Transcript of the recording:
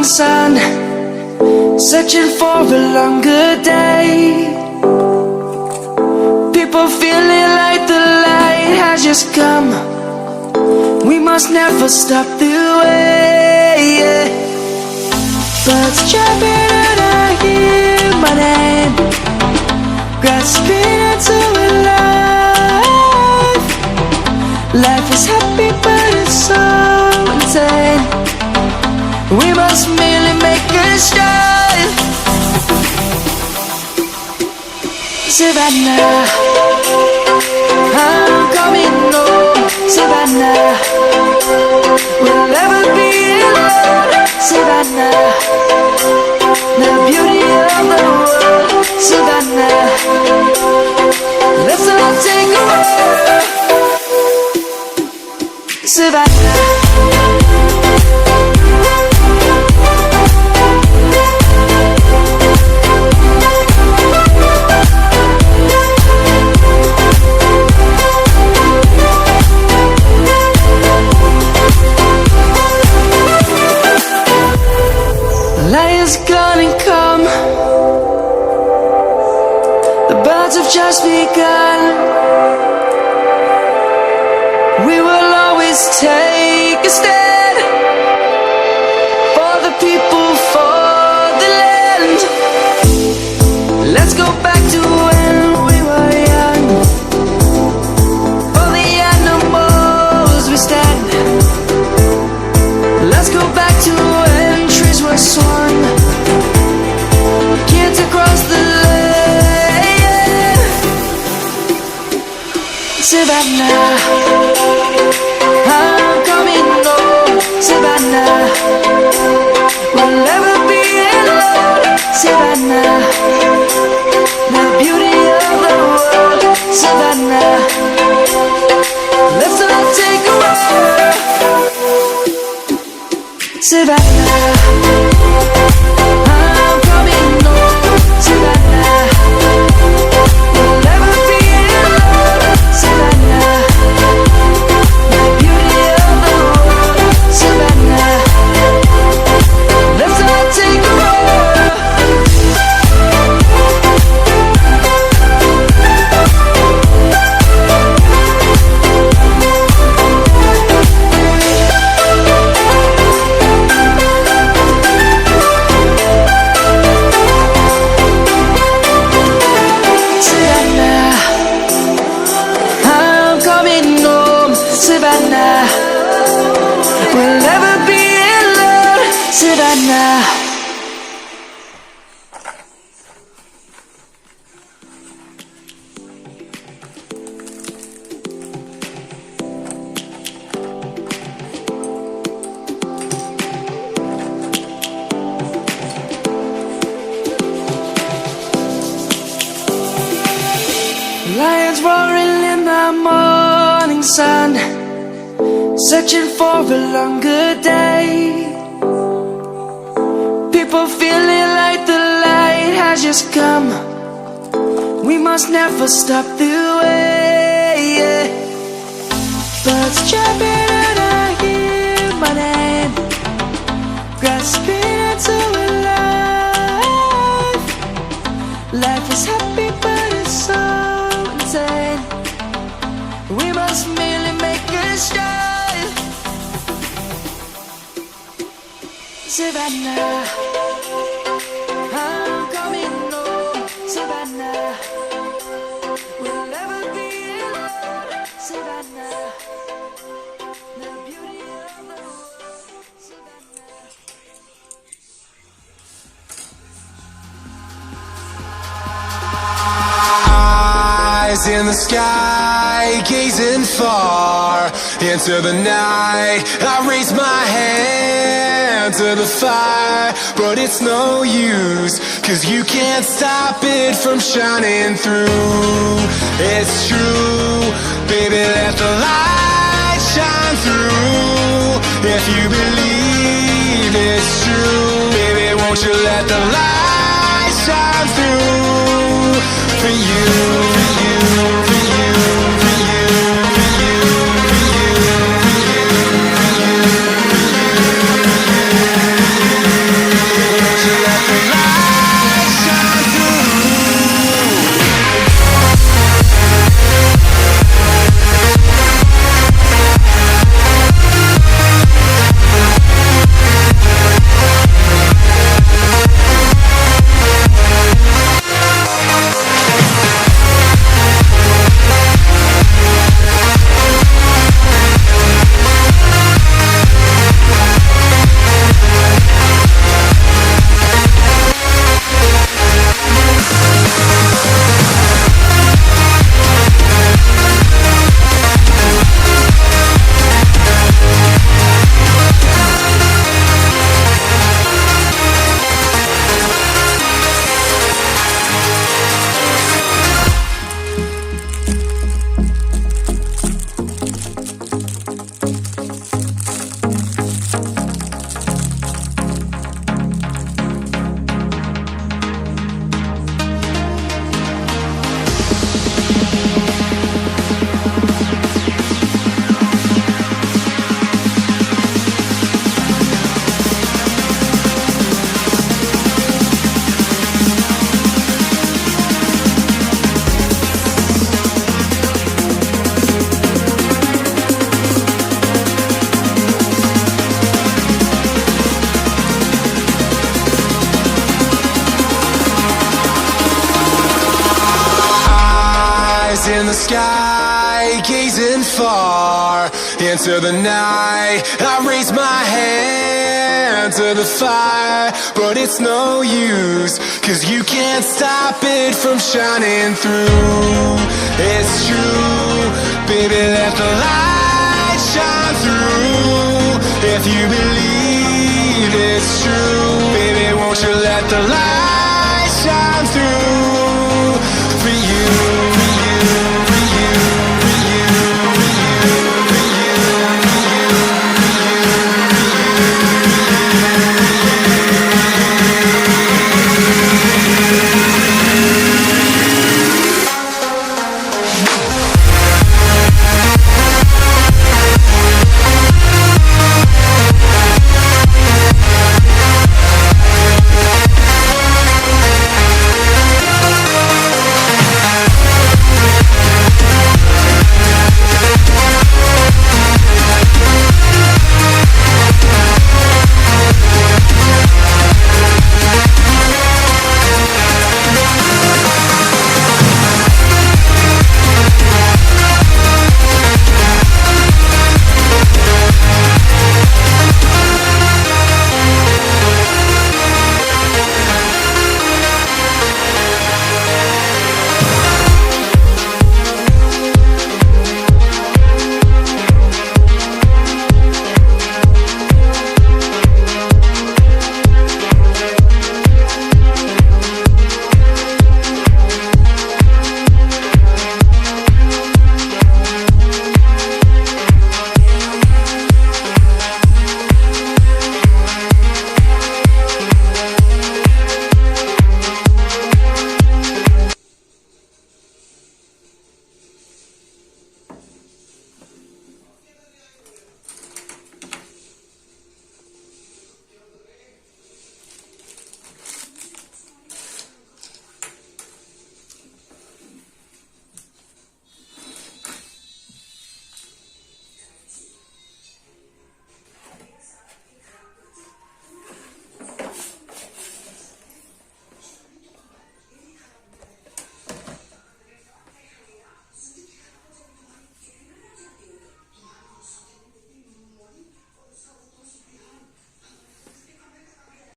morning sun, searching for a longer day. People feeling like the light has just come. We must never stop the way. Birds jumping and I hear my name, grasping into a life. Life is happy but it's so insane. We must merely make a start. Savannah, I'm coming home. Savannah, we'll never be alone. Savannah, the beauty of the world. Savannah, let's all take a walk. Savannah. Lion's gonna come. The birds have just begun. We will always take a stand for the people, for the land. Let's go back to when we were young. For the animals we stand. Let's go back to when trees were swung, kids across the lane. Savannah, I'm coming home. Savannah, we'll never be alone. Savannah, the beauty of the world. Savannah, let's all take a walk. Savannah, I'm coming home. Savannah, we'll never be alone. Savannah, the beauty of the world. Savannah, let's all take a walk. Savannah, we'll never be alone. Savannah. Lions roaring in the morning sun, searching for a longer day. People feeling like the light has just come. We must never stop the way. Birds jumping and I hear my name, grasping into a life. Life is happy but it's so insane. We must merely make a start. Savannah, I'm coming home. Savannah, we'll never be alone. Savannah, the beauty of the world. Savannah. Eyes in the sky, gazing far into the night. I raise my hand to the fire, but it's no use, 'cause you can't stop it from shining through. It's true, baby, let the light shine through. If you believe it's true, baby, won't you let the light shine through for you, for you, for you, for you, for you, for you, for you, for you, for you. in the sky, gazing far into the night. I raise my hand to the fire, but it's no use, 'cause you can't stop it from shining through. It's true, baby, let the light shine through. If you believe it's true,